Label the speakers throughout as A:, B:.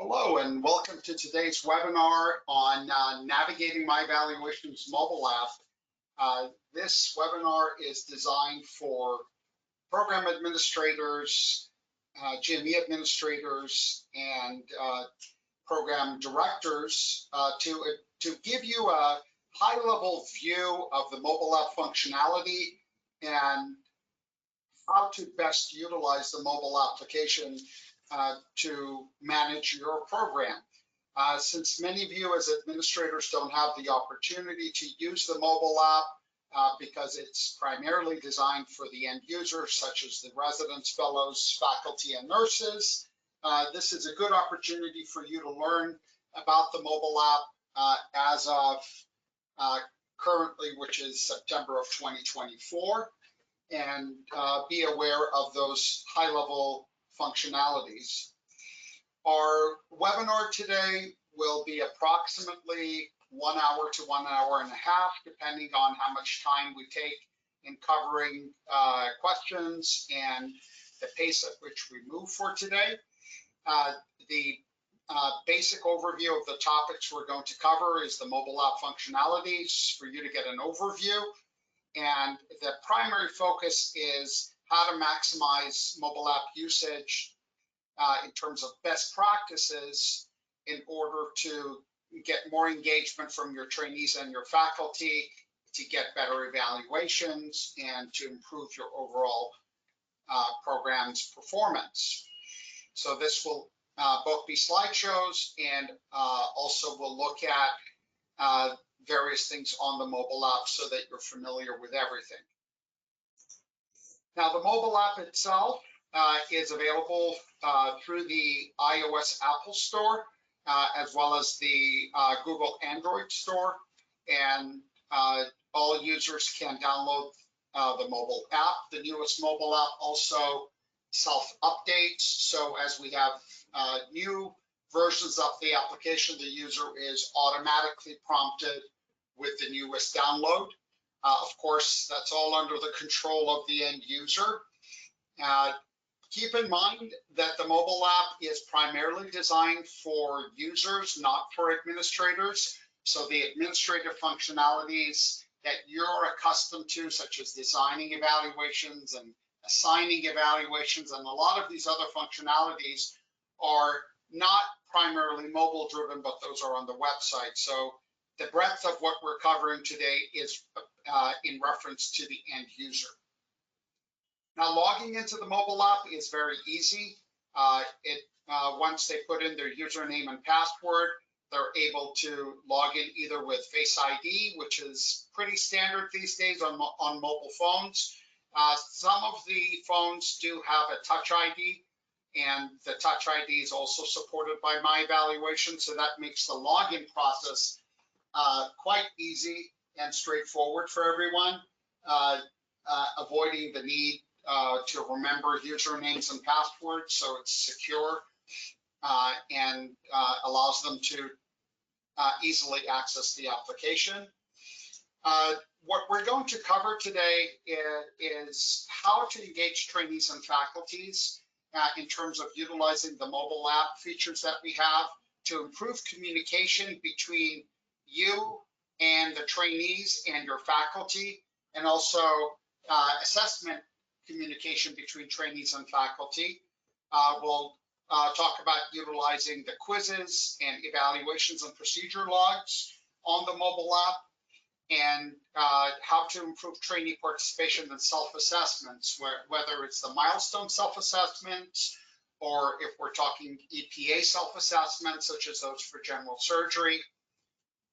A: Hello and welcome to today's webinar on navigating MyEvaluations mobile app. This webinar is designed for program administrators, GME administrators, and program directors to give you a high-level view of the mobile app functionality and how to best utilize the mobile application to manage your program. Since many of you as administrators don't have the opportunity to use the mobile app because it's primarily designed for the end users, such as the residents, fellows, faculty, and nurses, this is a good opportunity for you to learn about the mobile app as of currently, which is September of 2024, and be aware of those high-level functionalities. Our webinar today will be approximately 1 hour to 1 hour and a half, depending on how much time we take in covering questions and the pace at which we move for today. The basic overview of the topics we're going to cover is the mobile app functionalities for you to get an overview. And the primary focus is how to maximize mobile app usage in terms of best practices in order to get more engagement from your trainees and your faculty, to get better evaluations, and to improve your overall program's performance. So this will both be slideshows and also we'll look at various things on the mobile app so that you're familiar with everything. Now, the mobile app itself is available through the iOS Apple Store, as well as the Google Android Store, and all users can download the mobile app. The newest mobile app also self-updates, so as we have new versions of the application, the user is automatically prompted with the newest download. Of course, that's all under the control of the end user. Keep in mind that the mobile app is primarily designed for users, not for administrators. So the administrative functionalities that you're accustomed to, such as designing evaluations and assigning evaluations, and a lot of these other functionalities are not primarily mobile driven, but those are on the website. So the breadth of what we're covering today is in reference to the end user. Now, logging into the mobile app is very easy. Once they put in their username and password, they're able to log in either with Face ID, which is pretty standard these days on mobile phones. Some of the phones do have a Touch ID, and the Touch ID is also supported by MyEvaluations, so that makes the login process quite easy and straightforward for everyone, avoiding the need to remember usernames and passwords, so it's secure and allows them to easily access the application. What we're going to cover today is how to engage trainees and faculties in terms of utilizing the mobile app features that we have to improve communication between you and the trainees and your faculty, and also assessment communication between trainees and faculty. We'll talk about utilizing the quizzes and evaluations and procedure logs on the mobile app, and how to improve trainee participation in self-assessments, whether it's the milestone self-assessments or if we're talking EPA self-assessments, such as those for general surgery.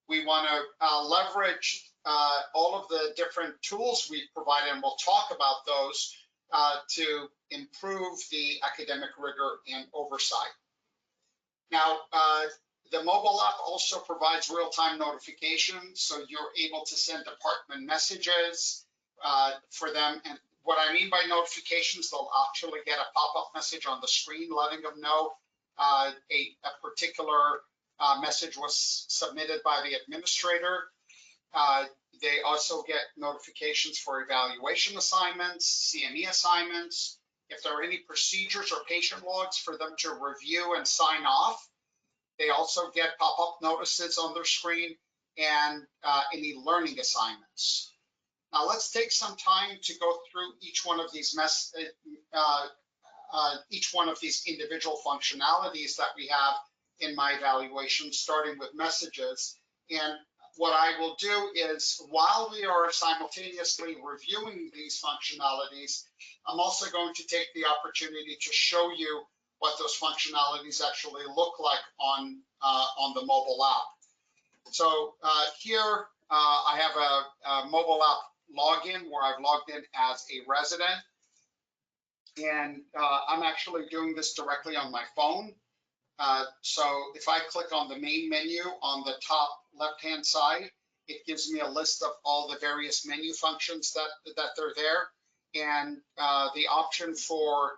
A: We want to leverage all of the different tools we provide, and we'll talk about those to improve the academic rigor and oversight. Now, the mobile app also provides real-time notifications, so you're able to send department messages for them. And what I mean by notifications, they'll actually get a pop-up message on the screen letting them know a particular message was submitted by the administrator. They also get notifications for evaluation assignments, CME assignments, if there are any procedures or patient logs for them to review and sign off. They also get pop-up notices on their screen and any learning assignments. Now let's take some time to go through each one of these individual functionalities that we have in MyEvaluations, starting with messages. And what I will do is, while we are simultaneously reviewing these functionalities, I'm also going to take the opportunity to show you what those functionalities actually look like on the mobile app. So here I have a mobile app login where I've logged in as a resident. And I'm actually doing this directly on my phone. So if I click on the main menu on the top left-hand side, it gives me a list of all the various menu functions that are there. And the option for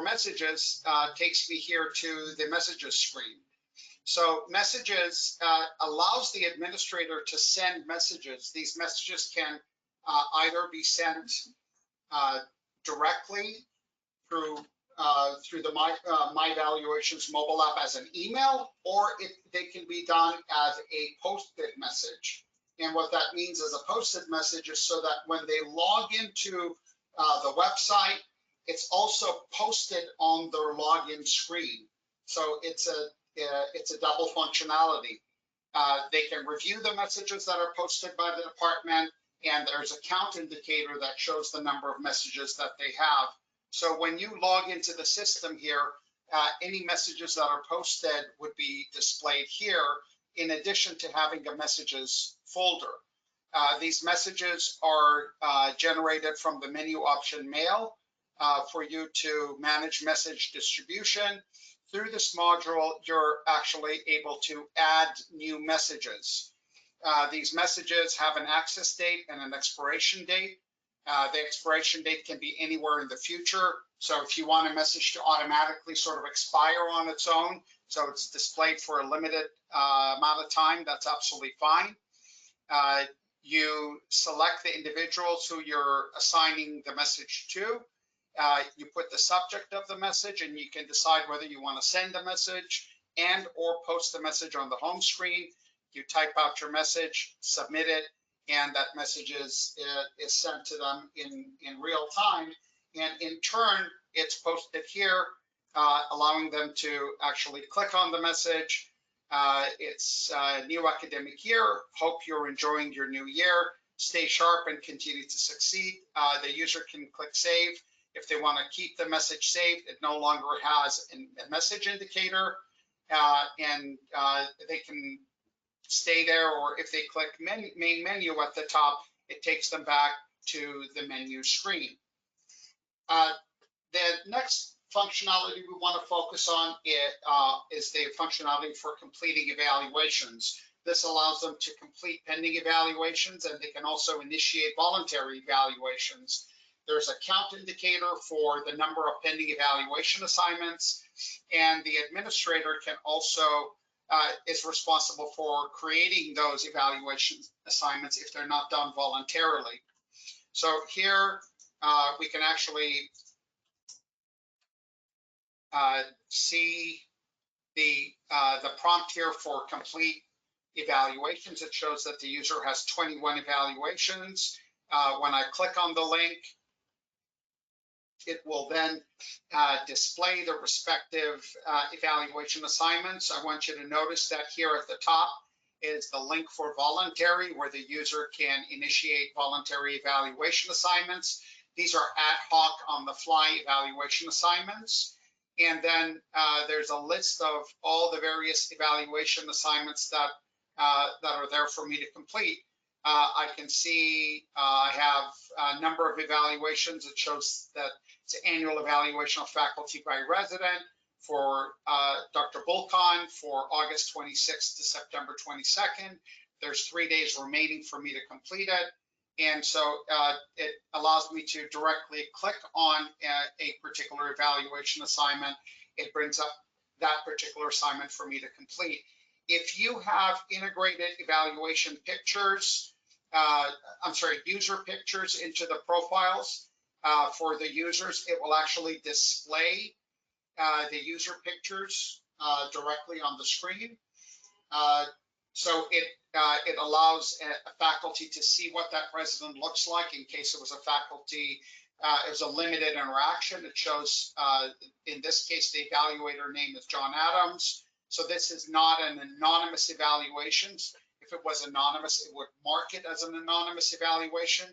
A: messages takes me here to the messages screen. So messages allows the administrator to send messages. These messages can either be sent directly through the MyEvaluations mobile app as an email, or they can be done as a posted message. And what that means as a posted message is so that when they log into the website, it's also posted on their login screen. So it's a double functionality. They can review the messages that are posted by the department, and there's a count indicator that shows the number of messages that they have. So when you log into the system here, any messages that are posted would be displayed here, in addition to having a messages folder. These messages are generated from the menu option mail for you to manage message distribution. Through this module, you're actually able to add new messages. These messages have an access date and an expiration date. The expiration date can be anywhere in the future. So if you want a message to automatically sort of expire on its own, so it's displayed for a limited amount of time, that's absolutely fine. You select the individuals who you're assigning the message to. You put the subject of the message, and you can decide whether you want to send a message and or post the message on the home screen. You type out your message, submit it, and that message is sent to them in real time. And in turn, it's posted here, allowing them to actually click on the message. It's a new academic year. Hope you're enjoying your new year. Stay sharp and continue to succeed. The user can click save. If they want to keep the message saved, it no longer has a message indicator, and they can stay there, or if they click main menu at the top, it takes them back to the menu screen. The next functionality we want to focus on is the functionality for completing evaluations. This allows them to complete pending evaluations, and they can also initiate voluntary evaluations. There's a count indicator for the number of pending evaluation assignments, and the administrator can also is responsible for creating those evaluation assignments if they're not done voluntarily. So here we can actually see the prompt here for complete evaluations. It shows that the user has 21 evaluations. When I click on the link, it will then display the respective evaluation assignments. I want you to notice that here at the top is the link for voluntary, where the user can initiate voluntary evaluation assignments. These are ad hoc, on the fly evaluation assignments. And then there's a list of all the various evaluation assignments that are there for me to complete. I can see I have a number of evaluations. It shows that it's an annual evaluation of faculty by resident for Dr. Bulcon for August 26th to September 22nd. There's 3 days remaining for me to complete it. And so it allows me to directly click on a particular evaluation assignment. It brings up that particular assignment for me to complete. If you have integrated evaluation pictures, user pictures into the profiles for the users, it will actually display the user pictures directly on the screen. So it allows a faculty to see what that resident looks like in case it was a faculty, it was a limited interaction. It shows, in this case, the evaluator name is John Adams. So this is not an anonymous evaluation. If it was anonymous, it would mark it as an anonymous evaluation.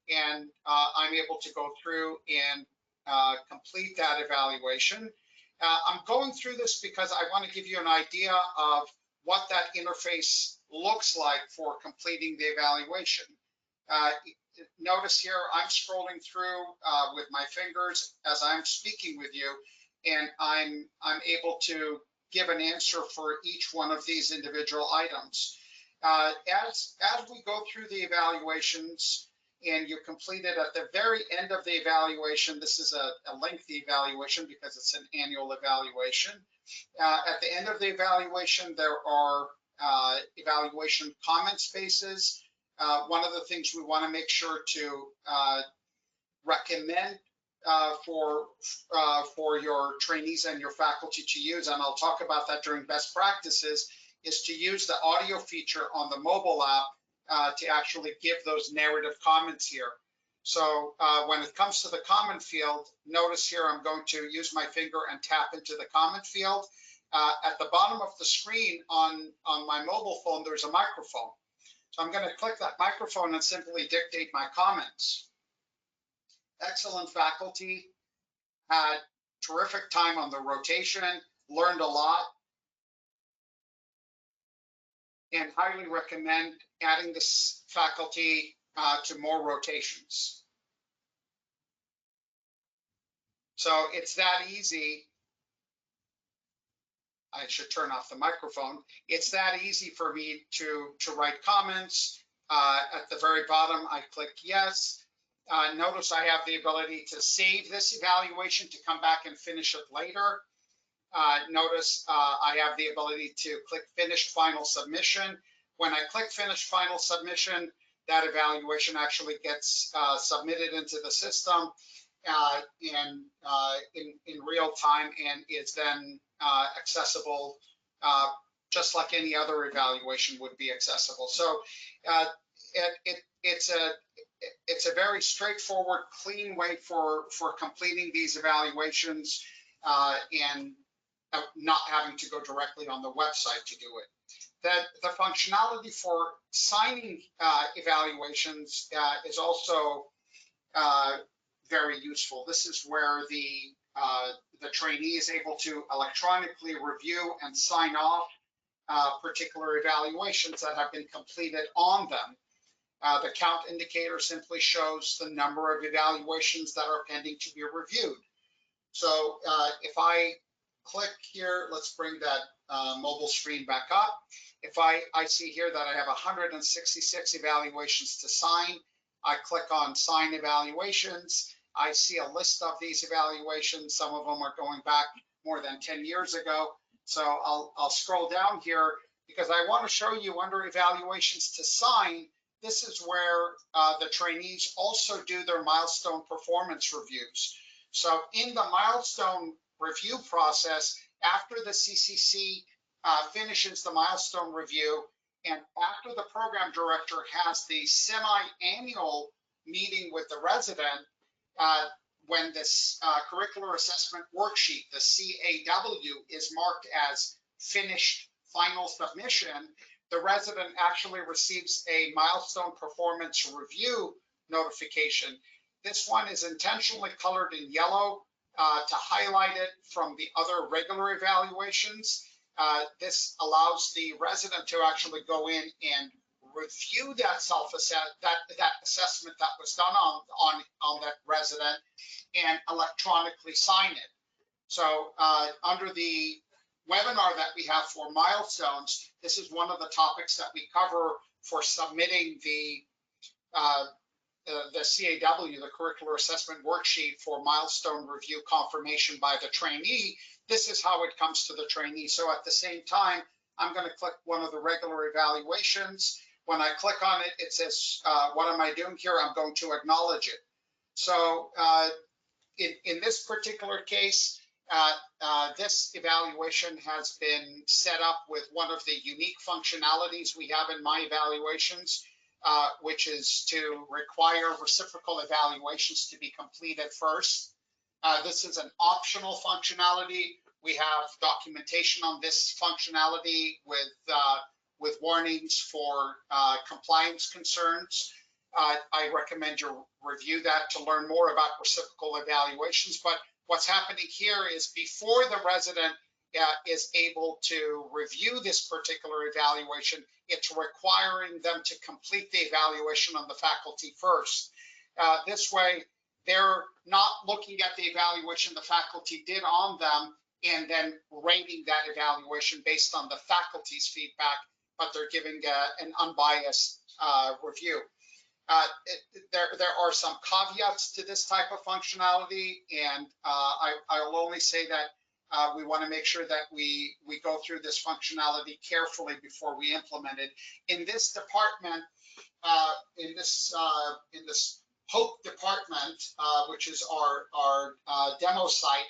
A: And I'm able to go through and complete that evaluation. I'm going through this because I want to give you an idea of what that interface looks like for completing the evaluation. Notice here, I'm scrolling through with my fingers as I'm speaking with you, and I'm able to give an answer for each one of these individual items. As we go through the evaluations and you complete it at the very end of the evaluation, this is a lengthy evaluation because it's an annual evaluation. At the end of the evaluation, there are evaluation comment spaces. One of the things we want to make sure to recommend for your trainees and your faculty to use, and I'll talk about that during best practices, is to use the audio feature on the mobile app to actually give those narrative comments here. So when it comes to the comment field, notice here I'm going to use my finger and tap into the comment field. At the bottom of the screen on my mobile phone, there's a microphone. So I'm going to click that microphone and simply dictate my comments. Excellent faculty, had terrific time on the rotation, learned a lot, and highly recommend adding this faculty to more rotations. So it's that easy. I should turn off the microphone. It's that easy for me to write comments. At the very bottom, I click yes. Notice I have the ability to save this evaluation to come back and finish it later. Notice I have the ability to click finish final submission. When I click finish final submission, that evaluation actually gets submitted into the system in real time and is then accessible just like any other evaluation would be accessible. So it's a very straightforward, clean way for completing these evaluations and not having to go directly on the website to do it. The functionality for signing evaluations is also very useful. This is where the trainee is able to electronically review and sign off particular evaluations that have been completed on them. The count indicator simply shows the number of evaluations that are pending to be reviewed. So if I click here, let's bring that mobile screen back up. If I see here that I have 166 evaluations to sign, I click on sign evaluations. I see a list of these evaluations. Some of them are going back more than 10 years ago. So I'll scroll down here because I want to show you under evaluations to sign, this is where the trainees also do their milestone performance reviews. So in the milestone review process, after the CCC finishes the milestone review and after the program director has the semi-annual meeting with the resident, when this curricular assessment worksheet, the CAW, is marked as finished final submission, the resident actually receives a milestone performance review notification. This one is intentionally colored in yellow to highlight it from the other regular evaluations. This allows the resident to actually go in and review that that assessment that was done on that resident and electronically sign it. So under the webinar that we have for milestones, this is one of the topics that we cover for submitting the CAW, the curricular assessment worksheet for milestone review confirmation by the trainee. This is how it comes to the trainee. So at the same time, I'm going to click one of the regular evaluations. When I click on it, it says, what am I doing here? I'm going to acknowledge it. So in this particular case, This evaluation has been set up with one of the unique functionalities we have in MyEvaluations, which is to require reciprocal evaluations to be completed first. This is an optional functionality. We have documentation on this functionality with warnings for compliance concerns. I recommend you review that to learn more about reciprocal evaluations. But what's happening here is before the resident is able to review this particular evaluation, it's requiring them to complete the evaluation on the faculty first. This way, they're not looking at the evaluation the faculty did on them and then rating that evaluation based on the faculty's feedback, but they're giving an unbiased review. There are some caveats to this type of functionality, and I'll only say that we want to make sure that we go through this functionality carefully before we implement it. In this department, in this Hope department, which is our demo site,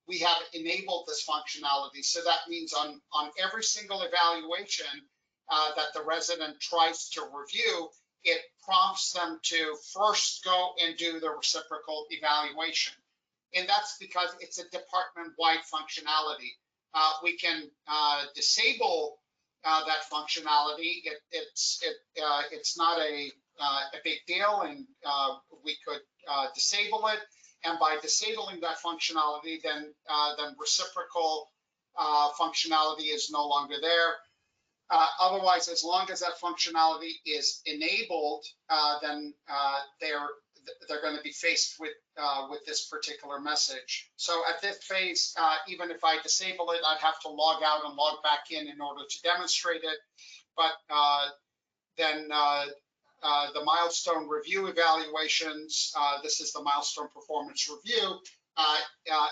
A: we have enabled this functionality. So that means on every single evaluation that the resident tries to review, it prompts them to first go and do the reciprocal evaluation. And that's because it's a department-wide functionality. We can disable that functionality. It's not a big deal, and we could disable it. And by disabling that functionality, then reciprocal functionality is no longer there. Otherwise, as long as that functionality is enabled, then they're going to be faced with this particular message. So at this phase, even if I disable it, I'd have to log out and log back in order to demonstrate it. But then the milestone review evaluations, this is the milestone performance review,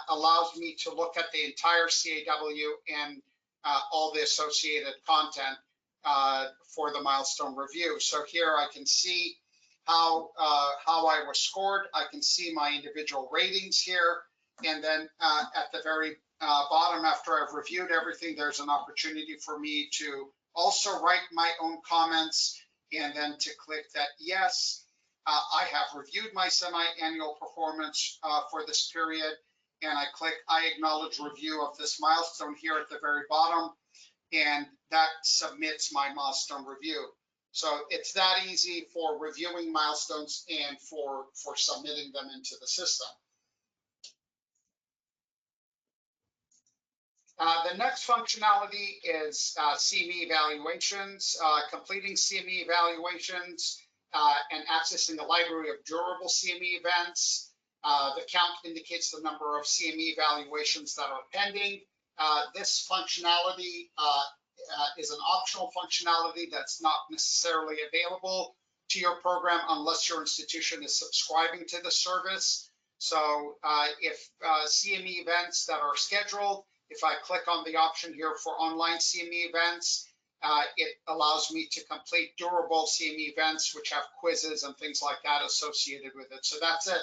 A: allows me to look at the entire CAW and all the associated content for the milestone review. So here I can see how I was scored. I can see my individual ratings here. And then at the very bottom, after I've reviewed everything, there's an opportunity for me to also write my own comments, and then to click that yes, I have reviewed my semi-annual performance for this period, and I click I acknowledge review of this milestone here at the very bottom, and that submits my milestone review. So it's that easy for reviewing milestones and for submitting them into the system. The next functionality is CME evaluations, completing CME evaluations and accessing the library of durable CME events. The count indicates the number of CME evaluations that are pending. This functionality is an optional functionality that's not necessarily available to your program unless your institution is subscribing to the service. So if CME events that are scheduled, if I click on the option here for online CME events, it allows me to complete durable CME events, which have quizzes and things like that associated with it. So that's an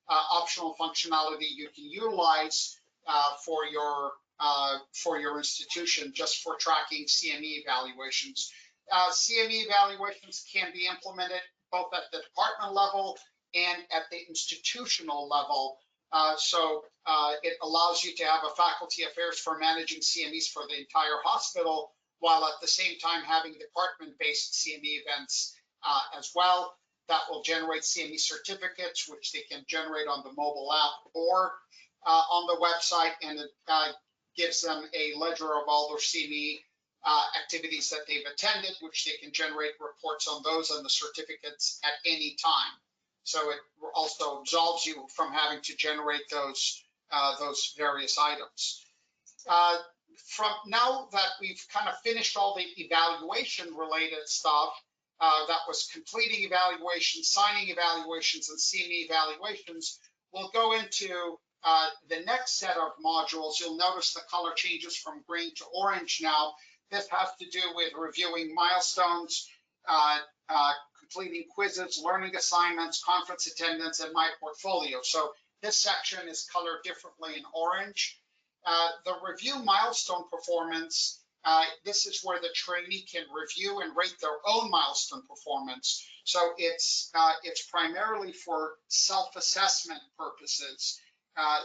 A: optional functionality you can utilize for your institution just for tracking CME evaluations. CME evaluations can be implemented both at the department level and at the institutional level. So it allows you to have a faculty affairs for managing CMEs for the entire hospital, while at the same time having department-based CME events as well. That will generate CME certificates, which they can generate on the mobile app or on the website, and it gives them a ledger of all their CME activities that they've attended, which they can generate reports on those and the certificates at any time. So it also absolves you from having to generate those various items. From now that we've kind of finished all the evaluation related stuff, that was completing evaluations, signing evaluations, and CME evaluations, we'll go into the next set of modules. You'll notice the color changes from green to orange now. This has to do with reviewing milestones, completing quizzes, learning assignments, conference attendance, and my portfolio. So this section is colored differently in orange. The review milestone performance, this is where the trainee can review and rate their own milestone performance. So it's primarily for self-assessment purposes,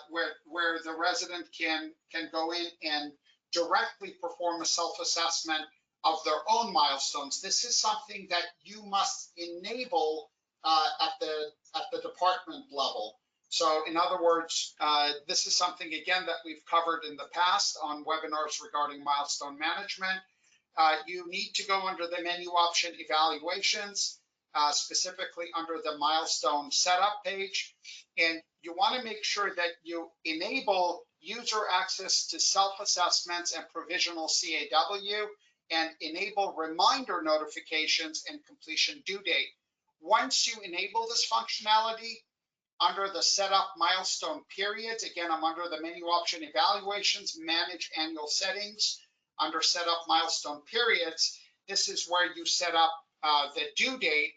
A: where the resident can go in and directly perform a self-assessment of their own milestones. This is something that you must enable at the department level. So in other words, this is something, again, that we've covered in the past on webinars regarding milestone management. You need to go under the menu option evaluations, specifically under the milestone setup page. And you want to make sure that you enable user access to self-assessments and provisional CAW, and enable reminder notifications and completion due date. Once you enable this functionality, under the setup milestone periods, again, I'm under the menu option evaluations, manage annual settings. Under setup milestone periods, this is where you set up the due date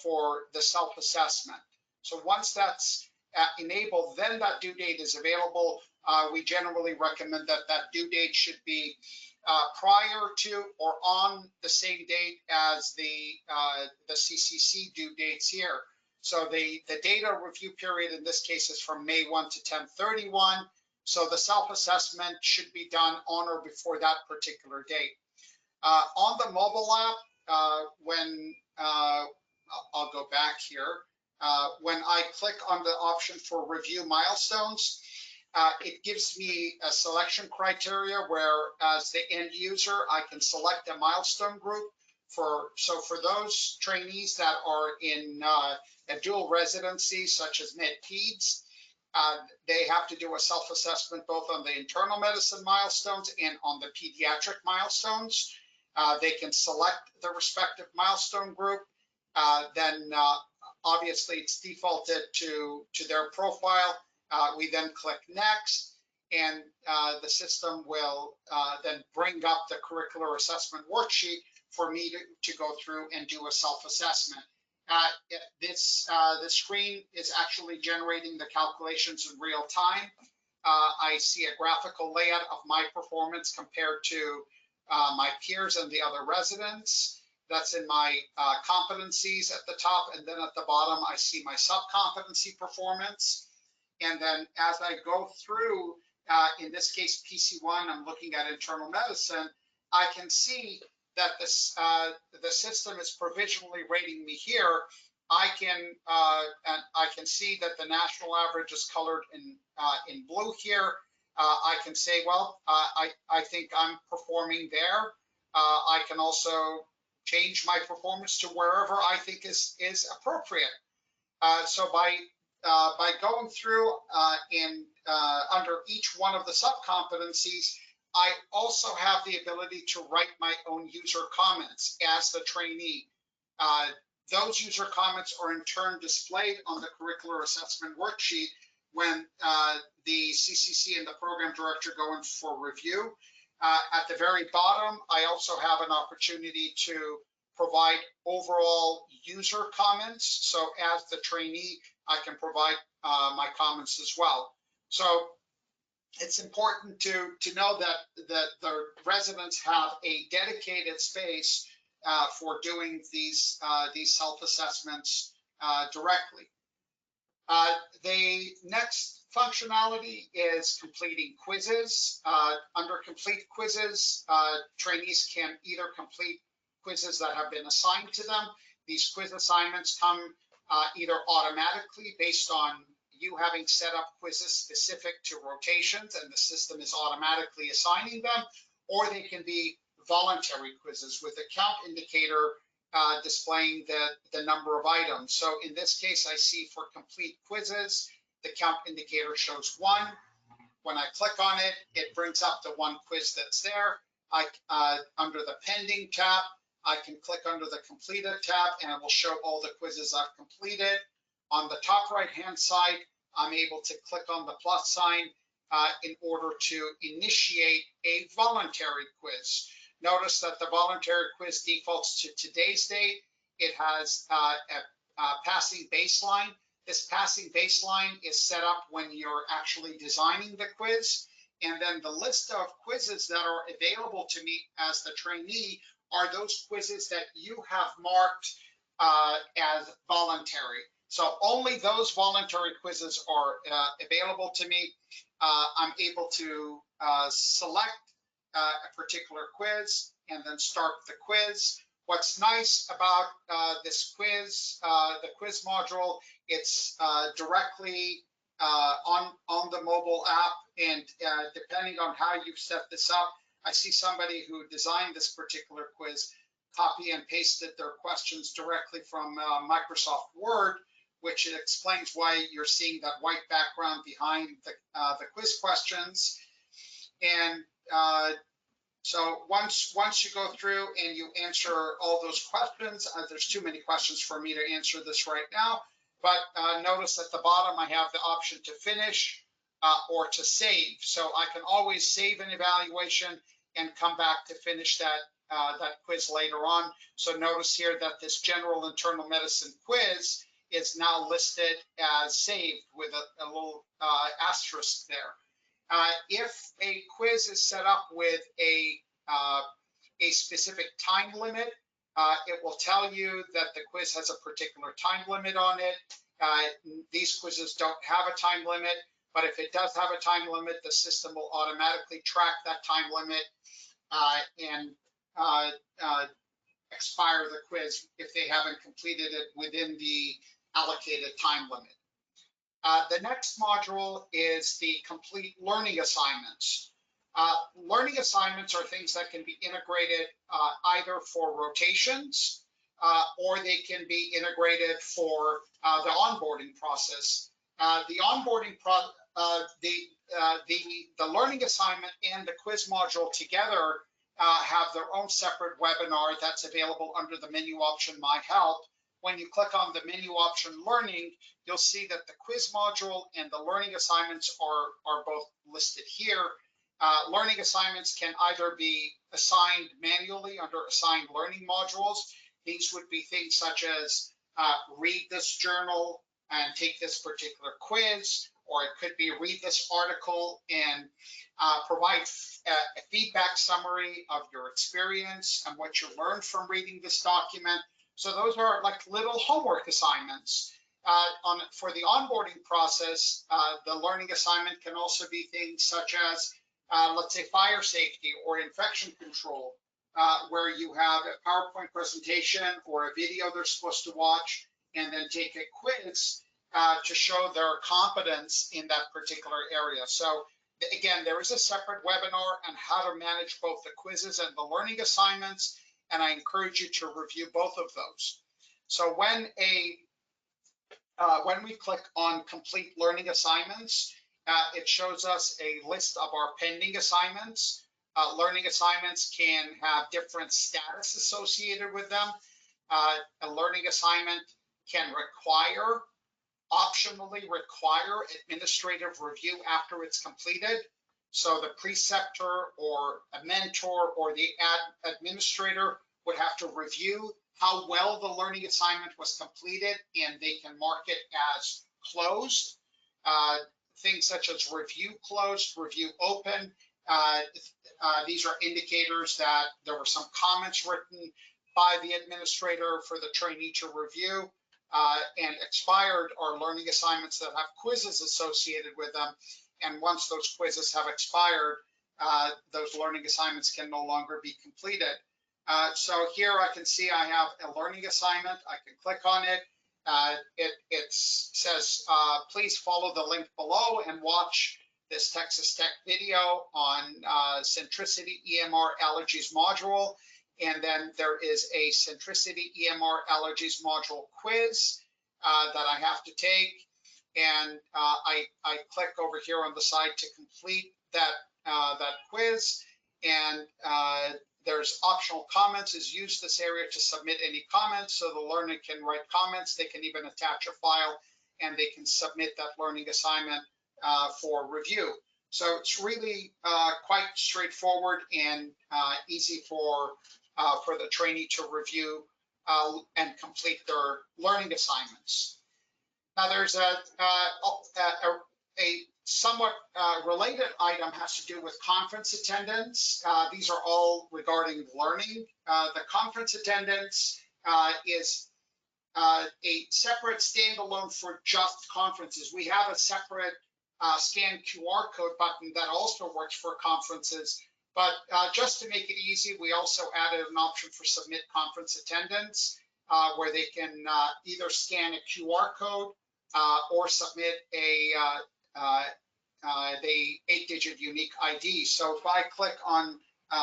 A: for the self-assessment. So once that's enabled, then that due date is available. We generally recommend that that due date should be prior to or on the same date as the CCC due dates here. So the data review period in this case is from May 1 to 10/31. So the self-assessment should be done on or before that particular date. On the mobile app, when I'll go back here, when I click on the option for review milestones, it gives me a selection criteria where, as the end user, I can select a milestone group. So for those trainees that are in a dual residency, such as med-peds, they have to do a self-assessment both on the internal medicine milestones and on the pediatric milestones. They can select the respective milestone group. Then obviously it's defaulted to their profile. We then click next, and the system will then bring up the curricular assessment worksheet for me to go through and do a self-assessment. The screen is actually generating the calculations in real time. I see a graphical layout of my performance compared to my peers and the other residents. That's in my competencies at the top, and then at the bottom I see my sub-competency performance. And then as I go through, in this case PC1, I'm looking at internal medicine, I can see that the system is provisionally rating me here. I can see that the national average is colored in blue here. I can say, well, I think I'm performing there. I can also change my performance to wherever I think is appropriate. So by going through under each one of the sub-competencies, I also have the ability to write my own user comments as the trainee. Those user comments are in turn displayed on the curricular assessment worksheet when the CCC and the program director go in for review. At the very bottom, I also have an opportunity to provide overall user comments. So as the trainee, I can provide my comments as well. So it's important to know that the residents have a dedicated space for doing these self-assessments directly. The next functionality is completing quizzes. Under complete quizzes, trainees can either complete quizzes that have been assigned to them. These quiz assignments come either automatically based on you having set up quizzes specific to rotations and the system is automatically assigning them, or they can be voluntary quizzes with a count indicator displaying the number of items. So in this case, I see for complete quizzes, the count indicator shows 1. When I click on it, it brings up the one quiz that's there. Under the pending tab, I can click under the completed tab and it will show all the quizzes I've completed. On the top right-hand side, I'm able to click on the plus sign in order to initiate a voluntary quiz. Notice that the voluntary quiz defaults to today's date. It has a passing baseline. This passing baseline is set up when you're actually designing the quiz. And then the list of quizzes that are available to me as the trainee are those quizzes that you have marked as voluntary. So only those voluntary quizzes are available to me. I'm able to select a particular quiz and then start the quiz. What's nice about this quiz, the quiz module, it's directly on the mobile app, and depending on how you've set this up, I see somebody who designed this particular quiz copy and pasted their questions directly from Microsoft Word, which explains why you're seeing that white background behind the quiz questions. And so once you go through and you answer all those questions, there's too many questions for me to answer this right now, but notice at the bottom I have the option to finish or to save. So I can always save an evaluation and come back to finish that quiz later on. So notice here that this general internal medicine quiz is now listed as saved with a little asterisk there. If a quiz is set up with a specific time limit, it will tell you that the quiz has a particular time limit on it. These quizzes don't have a time limit, but if it does have a time limit, the system will automatically track that time limit and expire the quiz if they haven't completed it within the allocated time limit. The next module is the complete learning assignments. Learning assignments are things that can be integrated either for rotations or they can be integrated for the onboarding process. The onboarding the learning assignment and the quiz module together have their own separate webinar that's available under the menu option My Help. When you click on the menu option Learning, you'll see that the quiz module and the learning assignments are both listed here. Learning assignments can either be assigned manually under assigned learning modules. These would be things such as read this journal and take this particular quiz, or it could be read this article and provide a feedback summary of your experience and what you learned from reading this document. So those are like little homework assignments. For the onboarding process, the learning assignment can also be things such as, let's say, fire safety or infection control, where you have a PowerPoint presentation or a video they're supposed to watch and then take a quiz to show their competence in that particular area. So again, there is a separate webinar on how to manage both the quizzes and the learning assignments, and I encourage you to review both of those. So when we click on complete learning assignments, it shows us a list of our pending assignments. Learning assignments can have different status associated with them. A learning assignment can optionally require administrative review after it's completed. So the preceptor or a mentor or the administrator would have to review how well the learning assignment was completed, and they can mark it as closed. Things such as review closed, review open, these are indicators that there were some comments written by the administrator for the trainee to review, and expired are learning assignments that have quizzes associated with them. And once those quizzes have expired, those learning assignments can no longer be completed. So here I can see I have a learning assignment. I can click on it. It says, please follow the link below and watch this Texas Tech video on Centricity EMR Allergies module. And then there is a Centricity EMR Allergies module quiz that I have to take. And I click over here on the side to complete that quiz. And there's optional comments. Is use this area to submit any comments, so the learner can write comments. They can even attach a file, and they can submit that learning assignment for review. So it's really quite straightforward and easy for the trainee to review and complete their learning assignments. Now there's a somewhat related item has to do with conference attendance. These are all regarding learning. The conference attendance is a separate standalone for just conferences. We have a separate scan QR code button that also works for conferences. But just to make it easy, we also added an option for submit conference attendance, where they can either scan a QR code or submit the 8-digit unique ID. So if I click on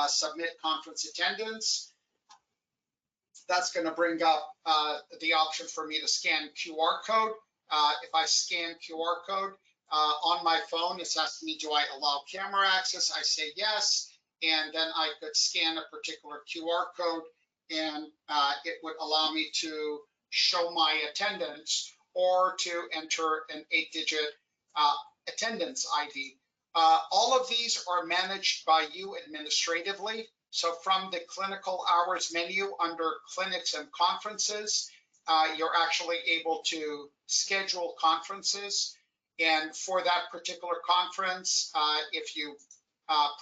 A: submit conference attendance, that's going to bring up the option for me to scan QR code. If I scan QR code on my phone, it's asking me, do I allow camera access? I say yes, and then I could scan a particular QR code, and it would allow me to show my attendance or to enter an 8-digit attendance ID. All of these are managed by you administratively. So from the clinical hours menu under clinics and conferences, you're actually able to schedule conferences. And for that particular conference, if you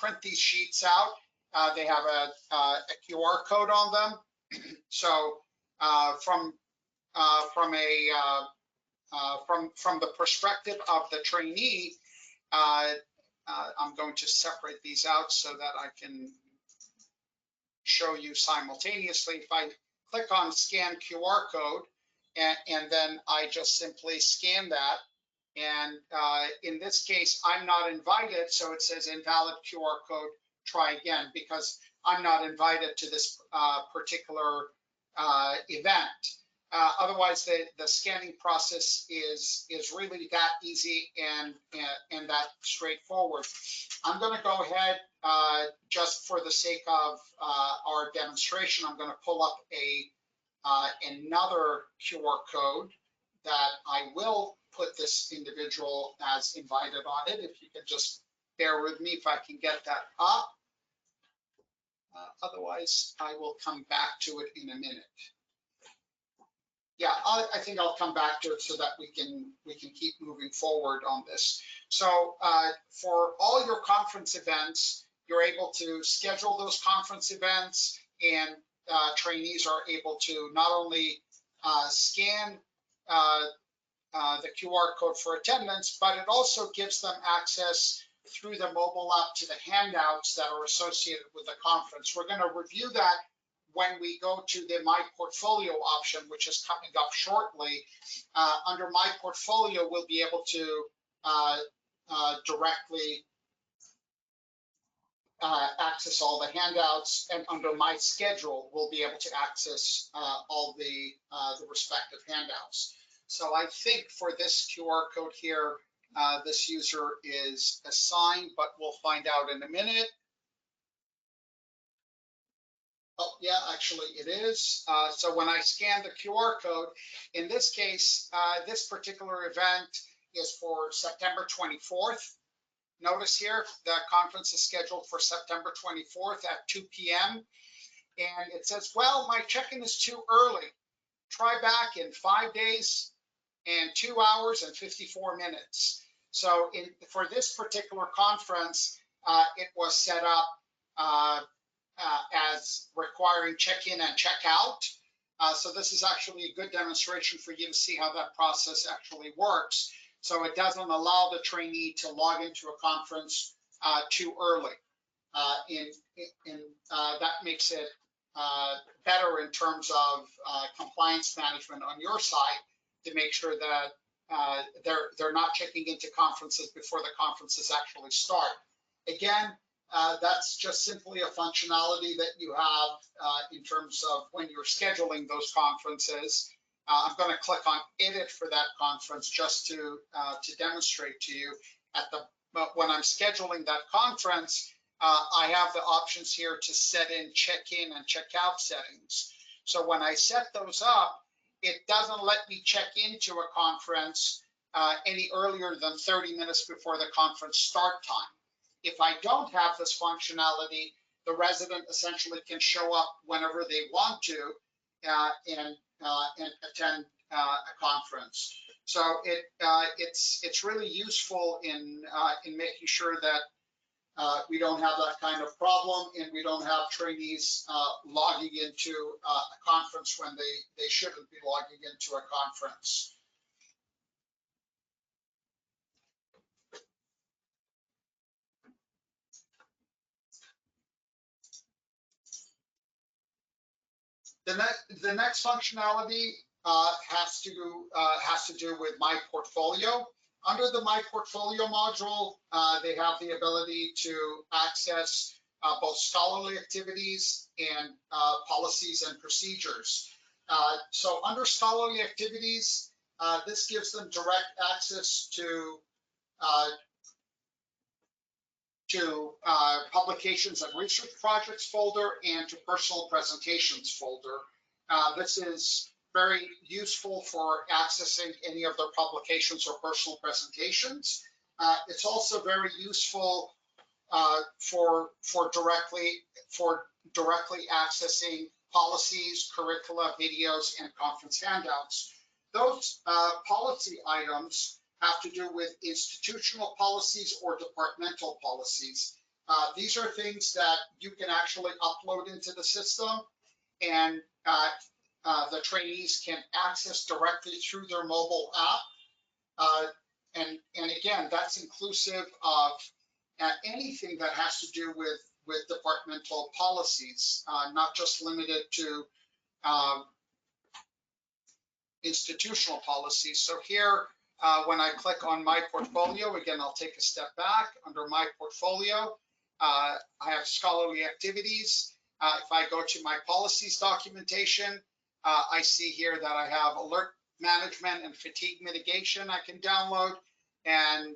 A: print these sheets out, they have a QR code on them. So from the perspective of the trainee, I'm going to separate these out so that I can show you simultaneously. If I click on scan QR code, and then I just simply scan that, and in this case, I'm not invited, so it says invalid QR code, try again, because I'm not invited to this particular event. Otherwise, the scanning process is really that easy and that straightforward. I'm going to go ahead, just for the sake of our demonstration, I'm going to pull up another QR code that I will put this individual as invited on it. If you can just bear with me if I can get that up. Otherwise, I will come back to it in a minute. Yeah, I think I'll come back to it so that we can keep moving forward on this. So for all your conference events, you're able to schedule those conference events, and trainees are able to not only scan the QR code for attendance, but it also gives them access through the mobile app to the handouts that are associated with the conference. We're going to review that when we go to the My Portfolio option, which is coming up shortly. Under My Portfolio, we'll be able to directly access all the handouts, and under My Schedule, we'll be able to access all the respective handouts. So I think for this QR code here, this user is assigned, but we'll find out in a minute. Oh, yeah, actually it is. So when I scan the QR code, in this case, this particular event is for September 24th. Notice here, the conference is scheduled for September 24th at 2 p.m. And it says, well, my check-in is too early. Try back in 5 days and 2 hours and 54 minutes. So for this particular conference, it was set up as requiring check-in and check-out. So this is actually a good demonstration for you to see how that process actually works. So it doesn't allow the trainee to log into a conference too early. That makes it better in terms of compliance management on your side, to make sure that they're not checking into conferences before the conferences actually start. Again, that's just simply a functionality that you have in terms of when you're scheduling those conferences. I'm going to click on edit for that conference just to demonstrate to you when I'm scheduling that conference. I have the options here to set in check-in and check-out settings. So when I set those up, it doesn't let me check into a conference any earlier than 30 minutes before the conference start time. If I don't have this functionality, the resident essentially can show up whenever they want to and attend a conference. So it's really useful in making sure that we don't have that kind of problem, and we don't have trainees logging into a conference when they shouldn't be logging into a conference. The next functionality has to do with My Portfolio. Under the My Portfolio module, they have the ability to access both scholarly activities and policies and procedures. So under scholarly activities, this gives them direct access to publications and research projects folder and to personal presentations folder. This is very useful for accessing any of their publications or personal presentations. It's also very useful for directly accessing policies, curricula, videos, and conference handouts. Those policy items have to do with institutional policies or departmental policies. These are things that you can actually upload into the system, and the trainees can access directly through their mobile app. And again, that's inclusive of anything that has to do with departmental policies, not just limited to institutional policies. So here, when I click on My Portfolio, again, I'll take a step back. Under My Portfolio, I have scholarly activities. If I go to my policies documentation, I see here that I have alert management and fatigue mitigation I can download, and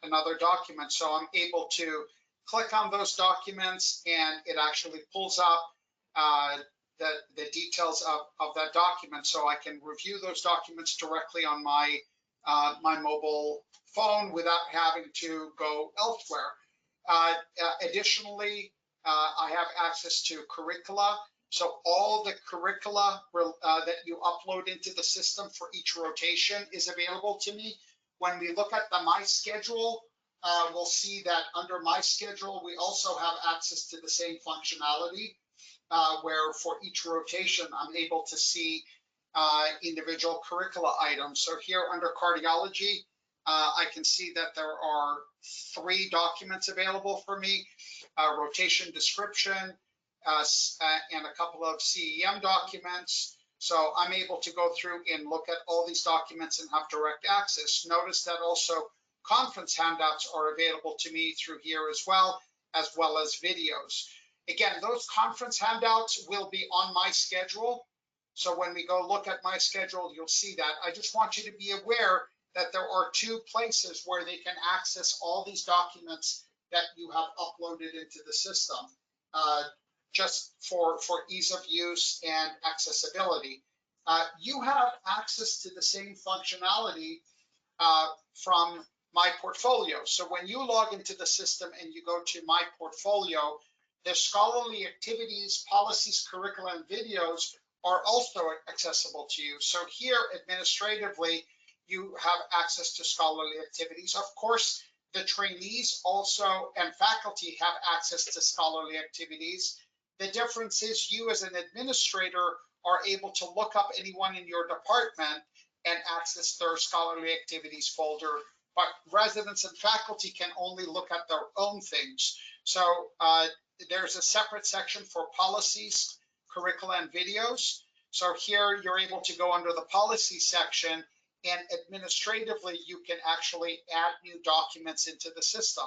A: another document. So I'm able to click on those documents, and it actually pulls up the details of that document, so I can review those documents directly on my mobile phone without having to go elsewhere. Additionally, I have access to curricula. So all the curricula that you upload into the system for each rotation is available to me. When we look at the My Schedule, we'll see that under My Schedule, we also have access to the same functionality, where for each rotation, I'm able to see individual curricula items. So here under cardiology, I can see that there are 3 documents available for me: rotation description, and a couple of CEM documents. So I'm able to go through and look at all these documents and have direct access. Notice that also conference handouts are available to me through here as well as videos. Again, those conference handouts will be on My Schedule. So when we go look at My Schedule, you'll see that. I just want you to be aware that there are 2 places where they can access all these documents that you have uploaded into the system, just for ease of use and accessibility. You have access to the same functionality from My Portfolio. So when you log into the system and you go to My Portfolio, the scholarly activities, policies, curricula, and videos are also accessible to you. So here, administratively, you have access to scholarly activities. Of course, the trainees also and faculty have access to scholarly activities. The difference is you as an administrator are able to look up anyone in your department and access their scholarly activities folder, but residents and faculty can only look at their own things. So there's a separate section for policies, curricula, and videos. So here you're able to go under the policy section, and administratively you can actually add new documents into the system.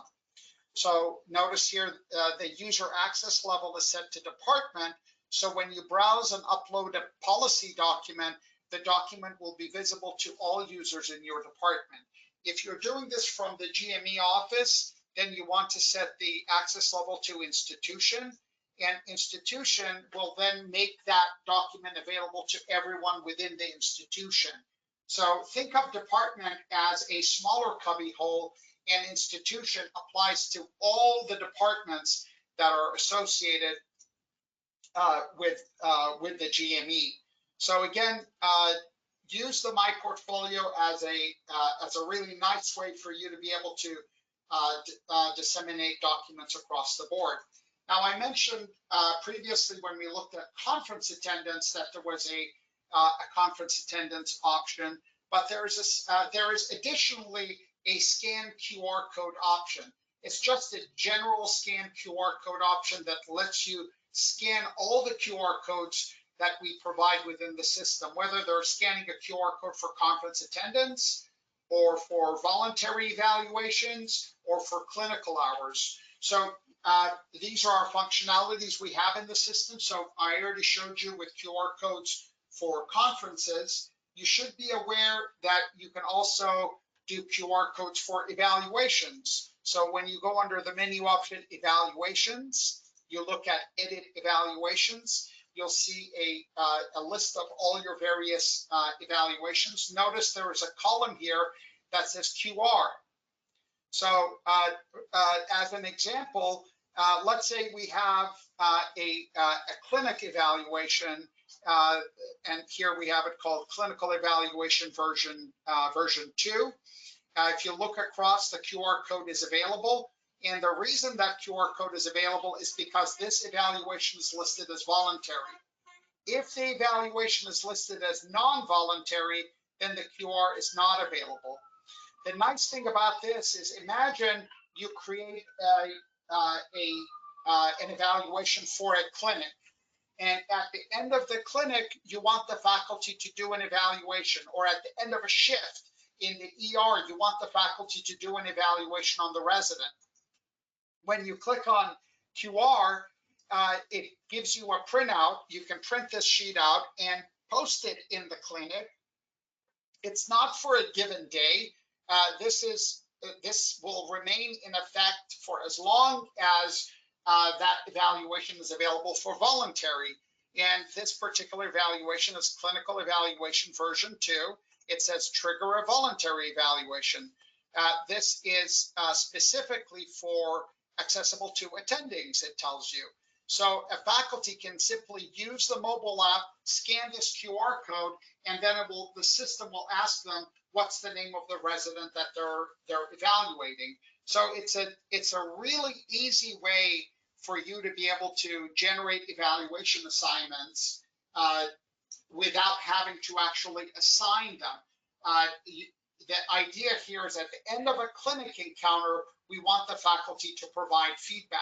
A: So notice here the user access level is set to department. So when you browse and upload a policy document, the document will be visible to all users in your department. If you're doing this from the GME office, then you want to set the access level to institution, and institution will then make that document available to everyone within the institution. So think of department as a smaller cubbyhole, and institution applies to all the departments that are associated with the GME. So again, use the My Portfolio as a really nice way for you to be able to disseminate documents across the board. Now, I mentioned previously when we looked at conference attendance that there was a conference attendance option, but there is additionally a scan QR code option. It's just a general scan QR code option that lets you scan all the QR codes that we provide within the system, whether they're scanning a QR code for conference attendance or for voluntary evaluations or for clinical hours. So these are our functionalities we have in the system. So I already showed you with QR codes for conferences. You should be aware that you can also do QR codes for evaluations. So when you go under the menu option evaluations, you look at edit evaluations, you'll see a list of all your various evaluations. Notice there is a column here that says QR. So as an example, let's say we have a clinic evaluation, and here we have it called clinical evaluation version 2. If you look across, the QR code is available. And the reason that QR code is available is because this evaluation is listed as voluntary. If the evaluation is listed as non-voluntary, then the QR is not available. The nice thing about this is, imagine you create an evaluation for a clinic. And at the end of the clinic, you want the faculty to do an evaluation, or at the end of a shift in the ER, you want the faculty to do an evaluation on the resident. When you click on QR, it gives you a printout. You can print this sheet out and post it in the clinic. It's not for a given day. This will remain in effect for as long as that evaluation is available for voluntary. And this particular evaluation is clinical evaluation version 2. It says trigger a voluntary evaluation. This is specifically for accessible to attendings, it tells you. So a faculty can simply use the mobile app, scan this QR code, and then the system will ask them what's the name of the resident that they're evaluating. So it's a really easy way for you to be able to generate evaluation assignments without having to actually assign them. The idea here is at the end of a clinic encounter, we want the faculty to provide feedback.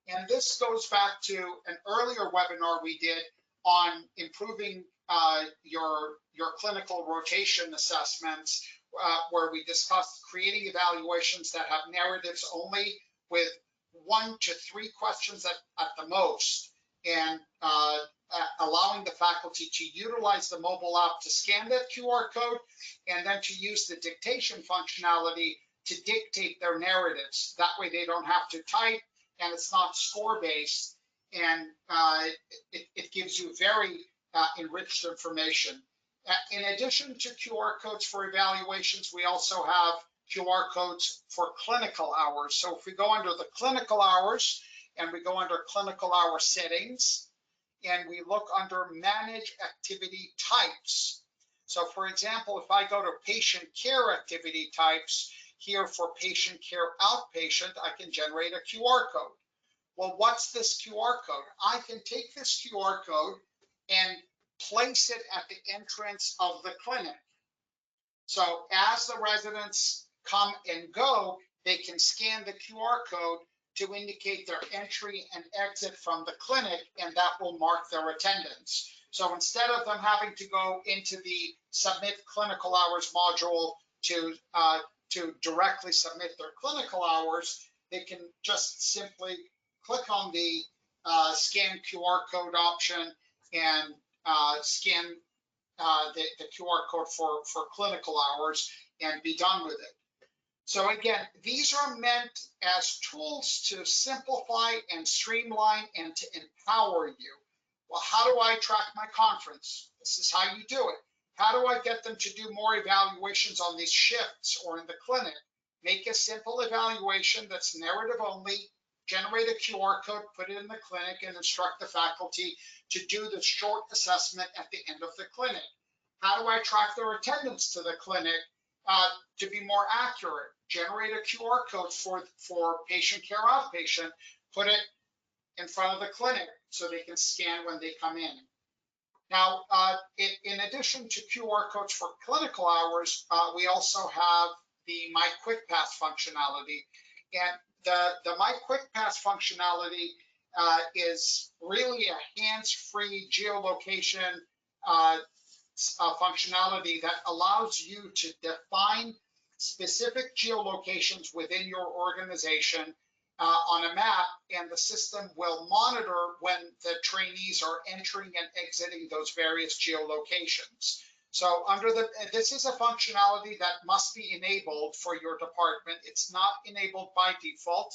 A: And this goes back to an earlier webinar we did on improving your clinical rotation assessments, where we discussed creating evaluations that have narratives only with 1 to 3 questions at the most, and allowing the faculty to utilize the mobile app to scan that QR code, and then to use the dictation functionality to dictate their narratives. That way they don't have to type, and it's not score-based, and it gives you very enriched information. In addition to QR codes for evaluations, we also have QR codes for clinical hours. So if we go under the clinical hours, and we go under clinical hour settings, and we look under manage activity types. So for example, if I go to patient care activity types, here for patient care outpatient, I can generate a QR code. Well, what's this QR code? I can take this QR code and place it at the entrance of the clinic. So as the residents come and go, they can scan the QR code to indicate their entry and exit from the clinic, and that will mark their attendance. So instead of them having to go into the submit clinical hours module to directly submit their clinical hours, they can just simply click on the scan QR code option and scan the QR code for clinical hours and be done with it. So again, these are meant as tools to simplify and streamline and to empower you. Well, how do I track my conference? This is how you do it. How do I get them to do more evaluations on these shifts or in the clinic? Make a simple evaluation that's narrative only, generate a QR code, put it in the clinic, and instruct the faculty to do the short assessment at the end of the clinic. How do I track their attendance to the clinic to be more accurate? Generate a QR code for patient care outpatient, put it in front of the clinic so they can scan when they come in. Now, in addition to QR codes for clinical hours, we also have the MyQuickPass functionality. And the MyQuickPass functionality is really a hands-free geolocation functionality that allows you to define specific geolocations within your organization on a map, and the system will monitor when the trainees are entering and exiting those various geolocations. So this is a functionality that must be enabled for your department. It's not enabled by default,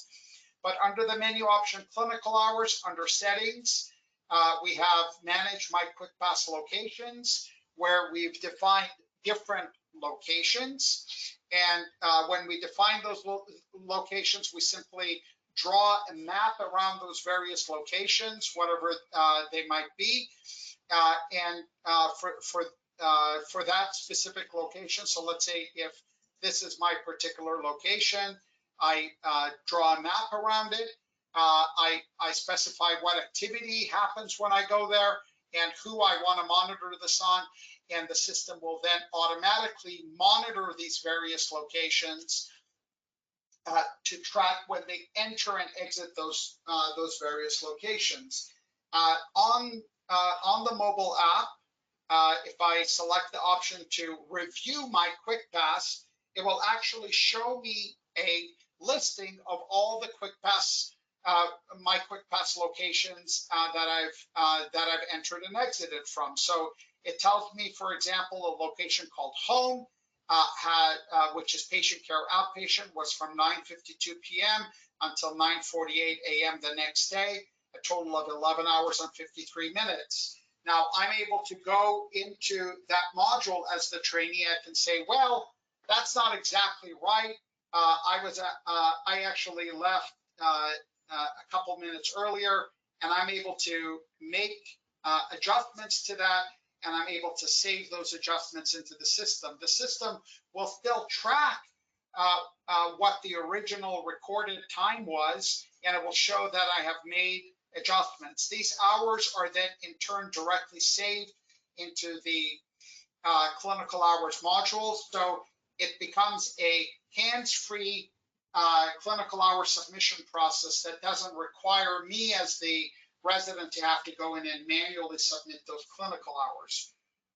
A: but under the menu option clinical hours, under settings, we have manage MyQuickPass locations, where we've defined different locations. And when we define those locations, we simply draw a map around those various locations, whatever they might be. And for that specific location, so let's say if this is my particular location, I draw a map around it. I specify what activity happens when I go there and who I want to monitor this on, and the system will then automatically monitor these various locations to track when they enter and exit those various locations. On the mobile app, if I select the option to review MyQuickPass, it will actually show me a listing of all the MyQuickPass locations that I've entered and exited from. So it tells me, for example, a location called home, which is patient care outpatient, was from 9:52 p.m. until 9:48 a.m. the next day, a total of 11 hours and 53 minutes. Now I'm able to go into that module as the trainee. I can say, well, that's not exactly right. I actually left a couple minutes earlier, and I'm able to make adjustments to that, and I'm able to save those adjustments into the system. The system will still track what the original recorded time was, and it will show that I have made adjustments. These hours are then in turn directly saved into the clinical hours module. So it becomes a hands-free clinical hour submission process that doesn't require me as the resident to have to go in and manually submit those clinical hours.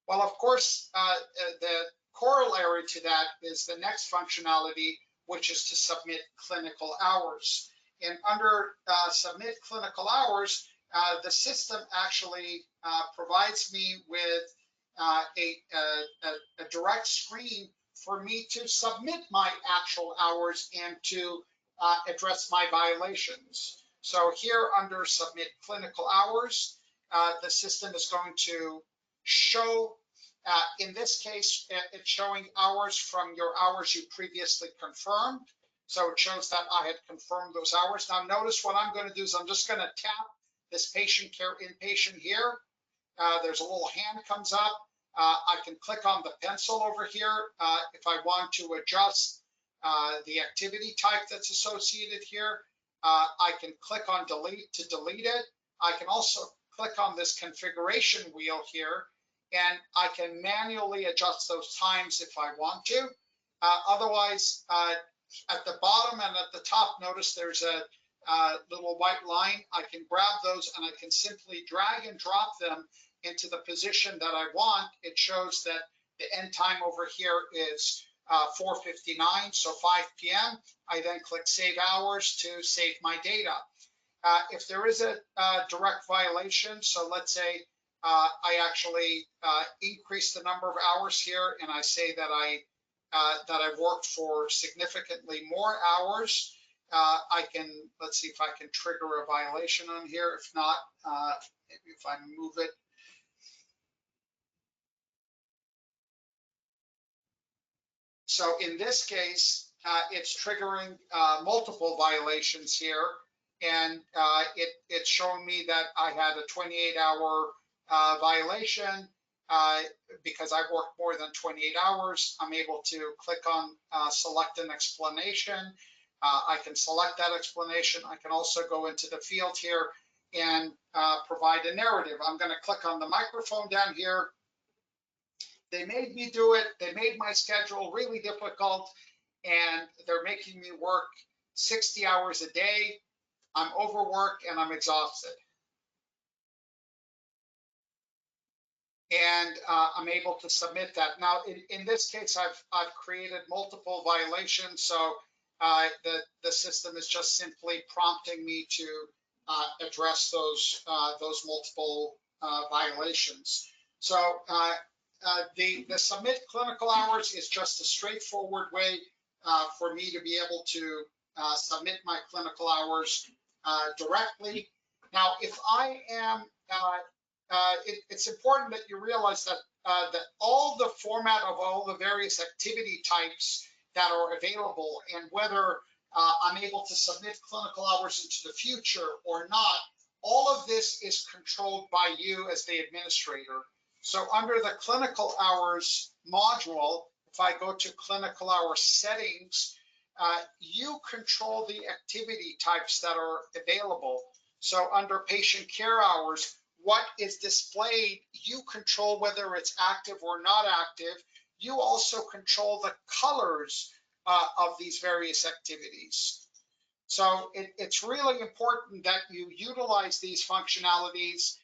A: Well, of course, the corollary to that is the next functionality, which is to submit clinical hours. And under submit clinical hours, the system actually provides me with a direct screen for me to submit my actual hours and to address my violations. So here under submit clinical hours, the system is going to show, in this case, it's showing hours from your hours you previously confirmed. So it shows that I had confirmed those hours. Now notice what I'm going to do is I'm just going to tap this patient care inpatient here. There's a little hand comes up. I can click on the pencil over here if I want to adjust the activity type that's associated here. I can click on delete to delete it. I can also click on this configuration wheel here, and I can manually adjust those times if I want to. Otherwise, at the bottom and at the top, notice there's a little white line. I can grab those and I can simply drag and drop them into the position that I want. It shows that the end time over here is 4:59, so 5 p.m. I then click Save Hours to save my data. If there is a direct violation, so let's say I actually increase the number of hours here, and I say that I've worked for significantly more hours, I can, let's see if I can trigger a violation on here. If not, maybe if I move it. So in this case, it's triggering multiple violations here, and it's showing me that I had a 28-hour violation, because I've worked more than 28 hours, I'm able to click on select an explanation. I can select that explanation. I can also go into the field here and provide a narrative. I'm going to click on the microphone down here. They made me do it. They made my schedule really difficult, and they're making me work 60 hours a day. I'm overworked and I'm exhausted. And I'm able to submit that. Now, in this case, I've created multiple violations, so the system is just simply prompting me to address those multiple violations. So the submit clinical hours is just a straightforward way for me to be able to submit my clinical hours directly. Now, if I am it's important that you realize that that all the format of all the various activity types that are available and whether I'm able to submit clinical hours into the future or not, all of this is controlled by you as the administrator. So under the clinical hours module, if I go to clinical hour settings, you control the activity types that are available. So under patient care hours, what is displayed, you control whether it's active or not active. You also control the colors of these various activities. So it's really important that you utilize these functionalities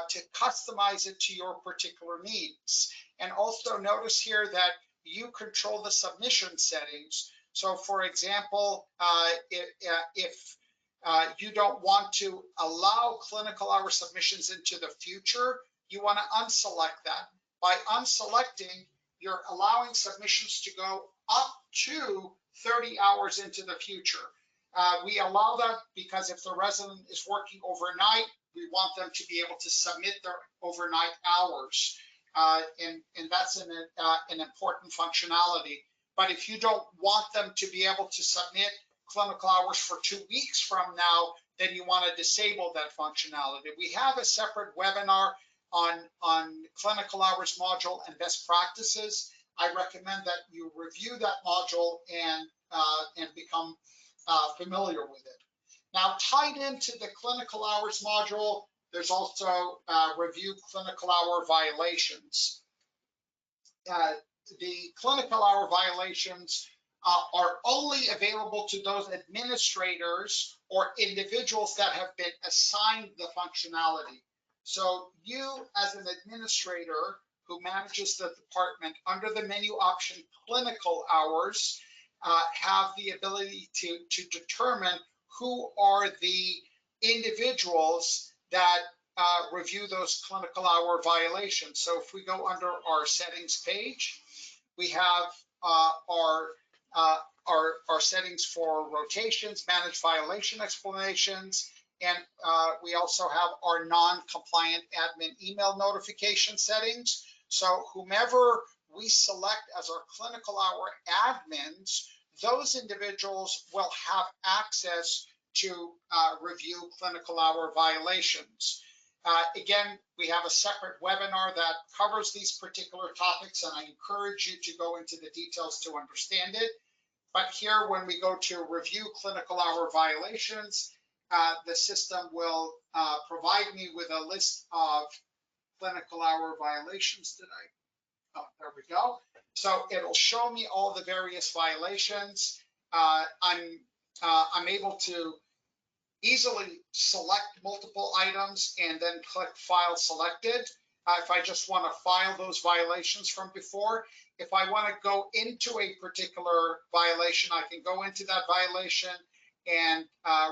A: to customize it to your particular needs. And also notice here that you control the submission settings. So for example, if you don't want to allow clinical hour submissions into the future, you want to unselect that. By unselecting, you're allowing submissions to go up to 30 hours into the future. We allow that because if the resident is working overnight, we want them to be able to submit their overnight hours. And that's an important functionality. But if you don't want them to be able to submit clinical hours for 2 weeks from now, then you want to disable that functionality. We have a separate webinar on clinical hours module and best practices. I recommend that you review that module and become familiar with it. Now, tied into the clinical hours module, there's also review clinical hour violations. The clinical hour violations are only available to those administrators or individuals that have been assigned the functionality. So you, as an administrator who manages the department, under the menu option clinical hours, have the ability to determine who are the individuals that review those clinical hour violations. So if we go under our settings page, we have our settings for rotations, manage violation explanations, and we also have our non-compliant admin email notification settings. So whomever we select as our clinical hour admins, those individuals will have access to review clinical hour violations. Again, we have a separate webinar that covers these particular topics, and I encourage you to go into the details to understand it. But here, when we go to review clinical hour violations, the system will provide me with a list of clinical hour violations. Oh, there we go. So it'll show me all the various violations. I'm able to easily select multiple items and then click File Selected. If I just want to file those violations from before, if I want to go into a particular violation, I can go into that violation and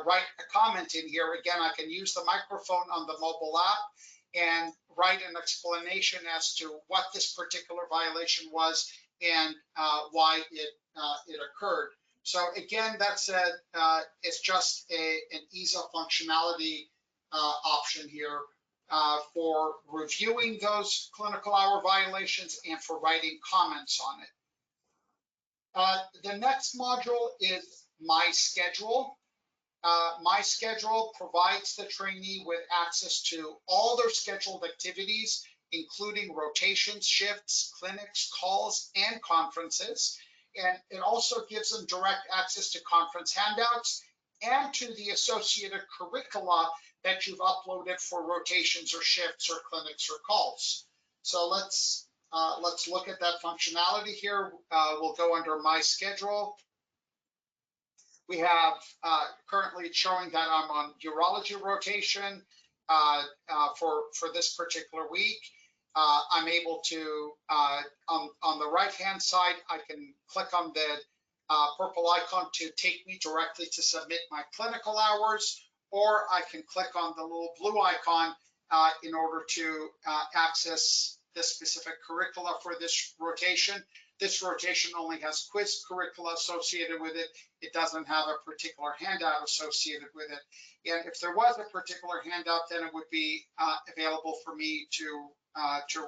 A: write a comment in here. Again, I can use the microphone on the mobile app and write an explanation as to what this particular violation was and why it occurred. So again, that's it's just an ease of functionality option here for reviewing those clinical hour violations and for writing comments on it. The next module is My Schedule. My Schedule provides the trainee with access to all their scheduled activities including rotations, shifts, clinics, calls, and conferences. And it also gives them direct access to conference handouts and to the associated curricula that you've uploaded for rotations or shifts or clinics or calls. So let's look at that functionality here. We'll go under My Schedule. We have currently showing that I'm on urology rotation for this particular week. I'm able to, on the right-hand side, I can click on the purple icon to take me directly to submit my clinical hours, or I can click on the little blue icon in order to access the specific curricula for this rotation. This rotation only has quiz curricula associated with it. It doesn't have a particular handout associated with it. And if there was a particular handout, then it would be available for me to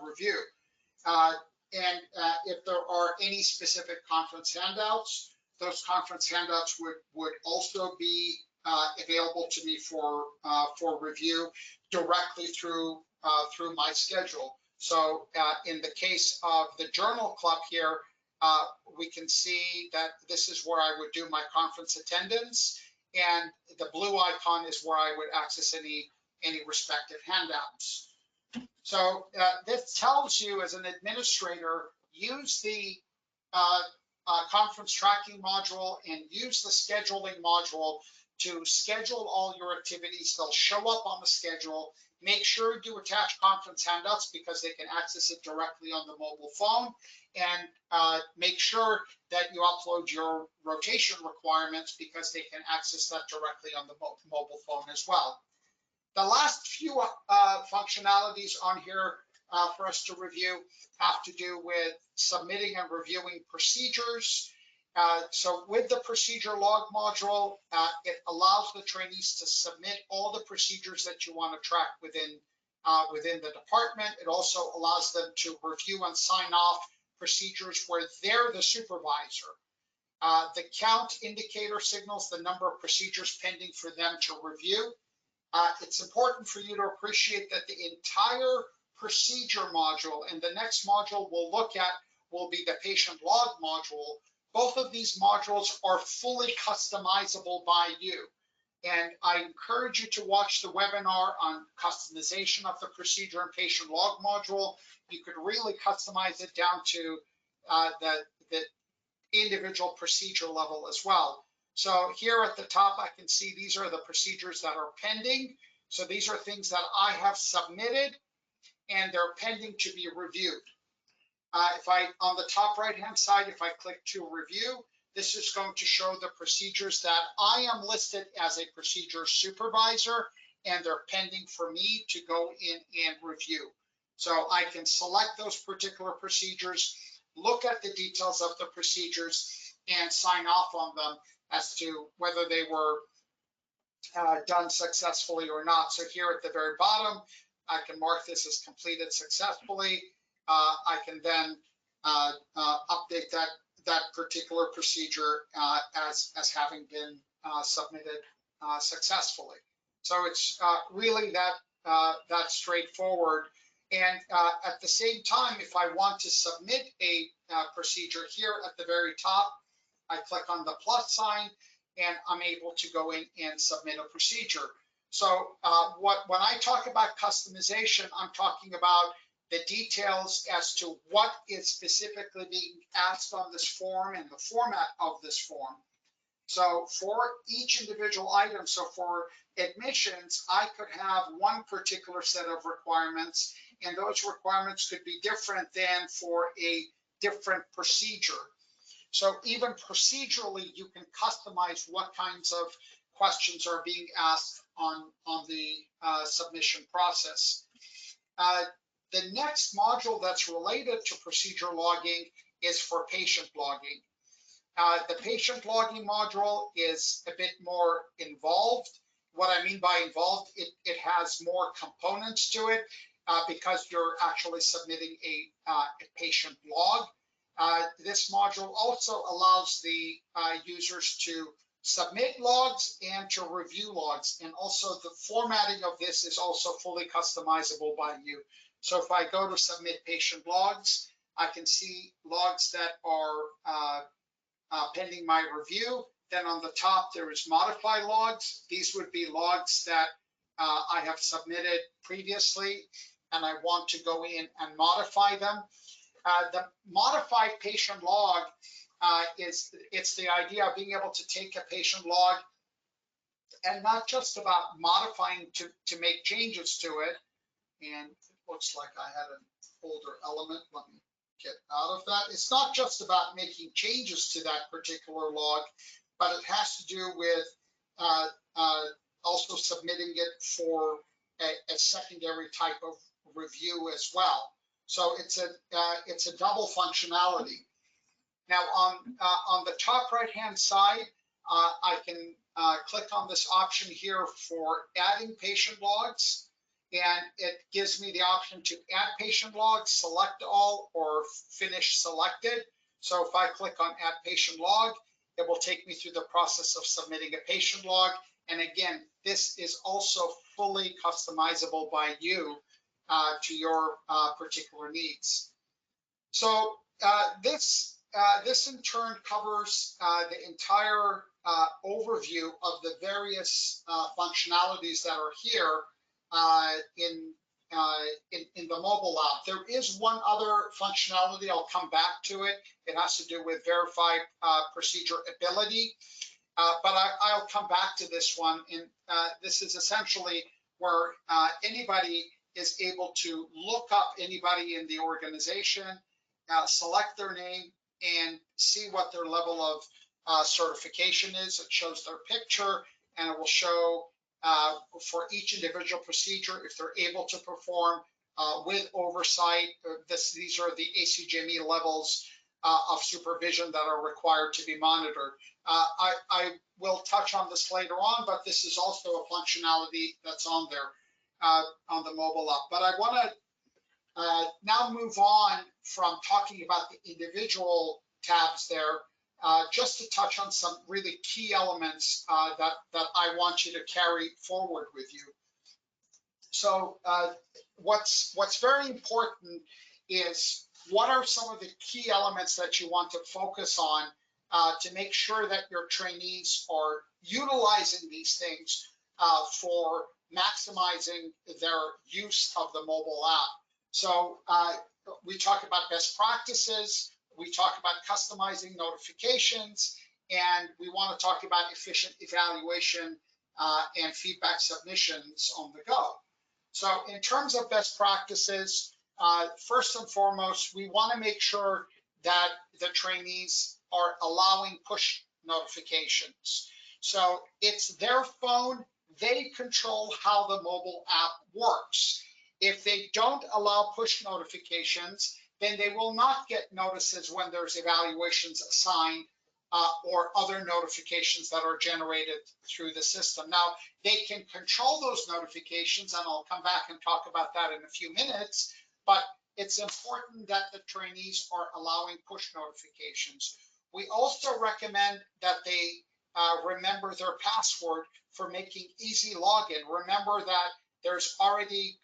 A: review. If there are any specific conference handouts, those conference handouts would also be available to me for review directly through My Schedule. So in the case of the journal club here, we can see that this is where I would do my conference attendance, and the blue icon is where I would access any respective handouts. So this tells you as an administrator, use the conference tracking module and use the scheduling module to schedule all your activities. They'll show up on the schedule. Make sure you attach conference handouts because they can access it directly on the mobile phone, and make sure that you upload your rotation requirements because they can access that directly on the mobile phone as well. The last few functionalities on here for us to review have to do with submitting and reviewing procedures. So with the procedure log module, it allows the trainees to submit all the procedures that you want to track within the department. It also allows them to review and sign off procedures where they're the supervisor. The count indicator signals the number of procedures pending for them to review. It's important for you to appreciate that the entire procedure module and the next module we'll look at will be the patient log module. Both of these modules are fully customizable by you. And I encourage you to watch the webinar on customization of the procedure and patient log module. You could really customize it down to the individual procedure level as well. So here at the top, I can see these are the procedures that are pending. So these are things that I have submitted and they're pending to be reviewed. On the top right-hand side, if I click to review, this is going to show the procedures that I am listed as a procedure supervisor, and they're pending for me to go in and review. So I can select those particular procedures, look at the details of the procedures, and sign off on them as to whether they were done successfully or not. So here at the very bottom, I can mark this as completed successfully. I can then update that particular procedure as having been submitted successfully. So it's really that straightforward. And at the same time, if I want to submit a procedure here at the very top, I click on the plus sign and I'm able to go in and submit a procedure. So when I talk about customization, I'm talking about the details as to what is specifically being asked on this form and the format of this form. So for each individual item, so for admissions, I could have one particular set of requirements, and those requirements could be different than for a different procedure. So even procedurally, you can customize what kinds of questions are being asked on the submission process. The next module that's related to procedure logging is for patient logging. The patient logging module is a bit more involved. What I mean by involved, it has more components to it because you're actually submitting a patient log. This module also allows the users to submit logs and to review logs. And also the formatting of this is also fully customizable by you. So if I go to submit patient logs, I can see logs that are pending my review. Then on the top, there is modify logs. These would be logs that I have submitted previously, and I want to go in and modify them. The modified patient log it's the idea of being able to take a patient log and not just about modifying to make changes to it. And it looks like I had an older element. Let me get out of that. It's not just about making changes to that particular log, but it has to do with also submitting it for a secondary type of review as well. So it's a double functionality. Now on the top right hand side, I can click on this option here for adding patient logs, and it gives me the option to add patient logs, select all, or finish selected. So if I click on add patient log, it will take me through the process of submitting a patient log. And again, this is also fully customizable by you to your particular needs. So this in turn covers the entire overview of the various functionalities that are here in the mobile app. There is one other functionality. I'll come back to it. It has to do with verified procedure ability, but I'll come back to this one. And this is essentially where anybody is able to look up anybody in the organization, select their name, and see what their level of certification is. It shows their picture, and it will show for each individual procedure if they're able to perform with oversight. These are the ACGME levels of supervision that are required to be monitored. I will touch on this later on, but this is also a functionality that's on there on the mobile app. But I want to now move on from talking about the individual tabs there, just to touch on some really key elements that I want you to carry forward with you. So what's very important is what are some of the key elements that you want to focus on to make sure that your trainees are utilizing these things for maximizing their use of the mobile app. So we talk about best practices, we talk about customizing notifications, and we want to talk about efficient evaluation and feedback submissions on the go. So in terms of best practices, first and foremost, we want to make sure that the trainees are allowing push notifications. So it's their phone, they control how the mobile app works. If they don't allow push notifications, then they will not get notices when there's evaluations assigned or other notifications that are generated through the system. Now, they can control those notifications, and I'll come back and talk about that in a few minutes, but it's important that the trainees are allowing push notifications. We also recommend that they remember their password for making easy login. Remember that there's already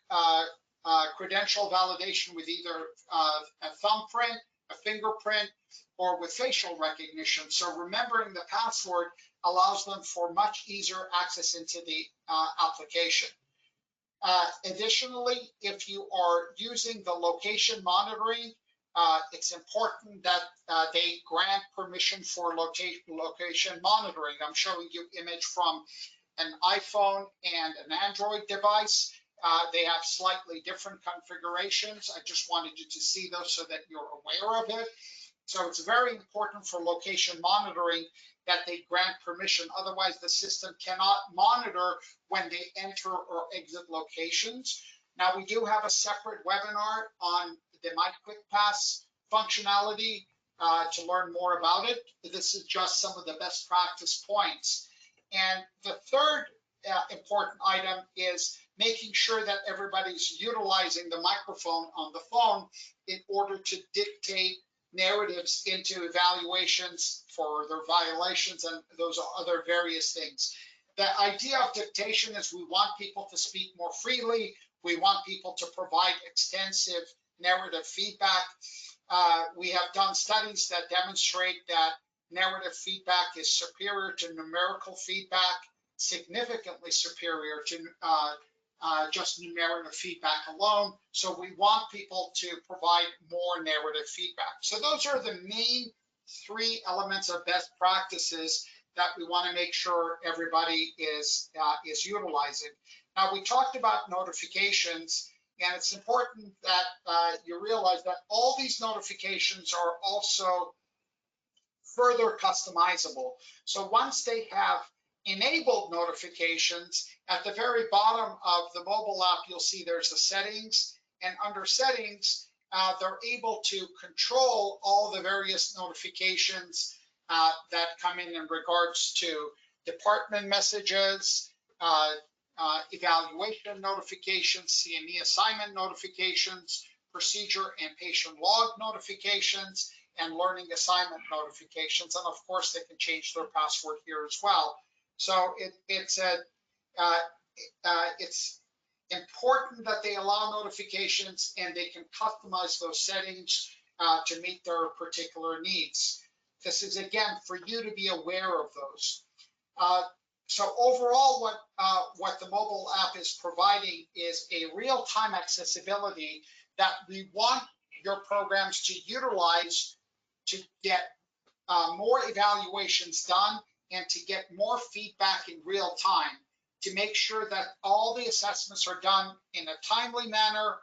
A: credential validation with either a thumbprint, a fingerprint, or with facial recognition. So remembering the password allows them for much easier access into the application. Additionally, if you are using the location monitoring, it's important that they grant permission for location monitoring. I'm showing you image from an iPhone and an Android device. They have slightly different configurations. I just wanted you to see those so that you're aware of it. So it's very important for location monitoring that they grant permission. Otherwise, the system cannot monitor when they enter or exit locations. Now, we do have a separate webinar on the MyQuickPass functionality to learn more about it. This is just some of the best practice points. And the third important item is making sure that everybody's utilizing the microphone on the phone in order to dictate narratives into evaluations for their violations and those other various things. The idea of dictation is we want people to speak more freely. We want people to provide extensive narrative feedback. We have done studies that demonstrate that narrative feedback is superior to numerical feedback, significantly superior to just numerical feedback alone. So we want people to provide more narrative feedback. So those are the main 3 elements of best practices that we want to make sure everybody is utilizing. Now, we talked about notifications, and it's important that you realize that all these notifications are also further customizable. So once they have enabled notifications, at the very bottom of the mobile app, you'll see there's the settings, and under settings, they're able to control all the various notifications that come in regards to department messages, evaluation notifications, CME assignment notifications, procedure and patient log notifications, and learning assignment notifications. And of course, they can change their password here as well. So it's important that they allow notifications and they can customize those settings to meet their particular needs. This is, again, for you to be aware of those. So overall, what the mobile app is providing is a real-time accessibility that we want your programs to utilize to get more evaluations done and to get more feedback in real time, to make sure that all the assessments are done in a timely manner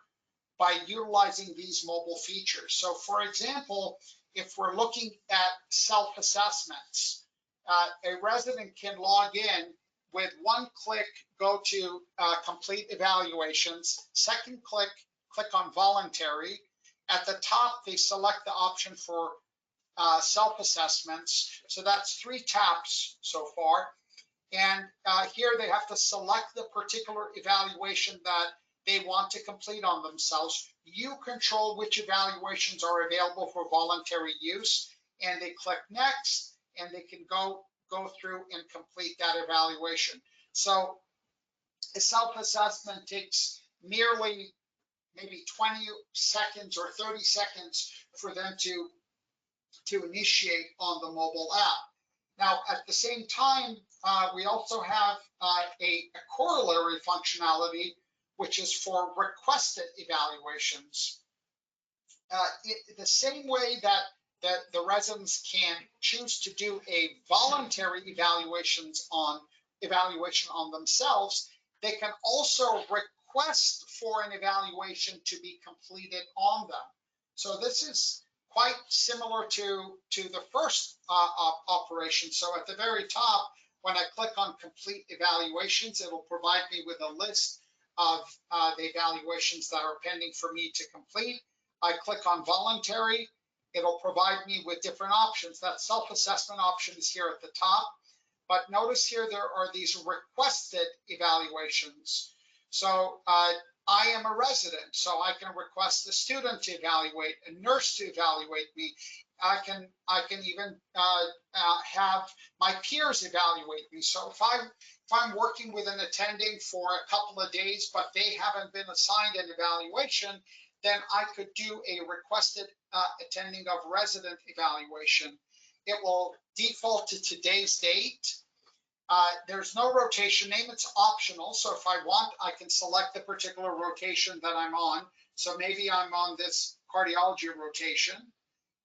A: by utilizing these mobile features. So for example, if we're looking at self-assessments, a resident can log in with one click, go to complete evaluations, second click on voluntary. At the top, they select the option for self-assessments. So that's 3 taps so far. And here they have to select the particular evaluation that they want to complete on themselves. You control which evaluations are available for voluntary use, and they click next, and they can go through and complete that evaluation. So a self-assessment takes merely maybe 20 seconds or 30 seconds for them to initiate on the mobile app. Now, at the same time, we also have a corollary functionality, which is for requested evaluations. The same way that the residents can choose to do a voluntary evaluation on themselves, they can also request for an evaluation to be completed on them. So this is quite similar to the first operation. So at the very top, when I click on complete evaluations, it will provide me with a list of the evaluations that are pending for me to complete. I click on voluntary, it'll provide me with different options. That self-assessment option is here at the top, but notice here there are these requested evaluations. So I am a resident, so I can request a student to evaluate, a nurse to evaluate me. I can even have my peers evaluate me. So if I'm working with an attending for a couple of days, but they haven't been assigned an evaluation, then I could do a requested attending of resident evaluation. It will default to today's date. There's no rotation name, it's optional. So if I want, I can select the particular rotation that I'm on. So maybe I'm on this cardiology rotation,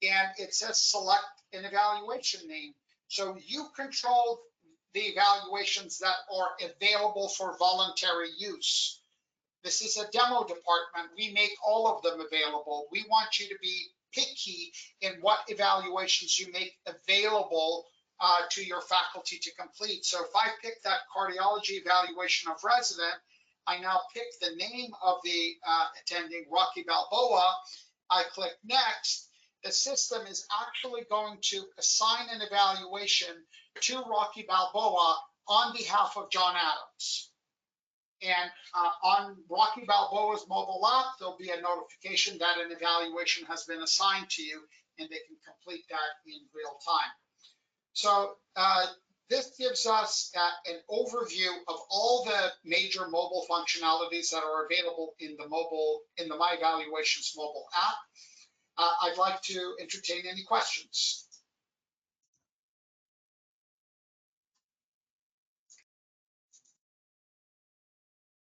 A: and it says select an evaluation name. So you control the evaluations that are available for voluntary use. This is a demo department. We make all of them available. We want you to be picky in what evaluations you make available to your faculty to complete. So if I pick that cardiology evaluation of resident, I now pick the name of the attending, Rocky Balboa. I click next. The system is actually going to assign an evaluation to Rocky Balboa on behalf of John Adams. And on Rocky Balboa's mobile app, there'll be a notification that an evaluation has been assigned to you, and they can complete that in real time. So This gives us an overview of all the major mobile functionalities that are available in the MyEvaluations mobile app. I'd like to entertain any questions.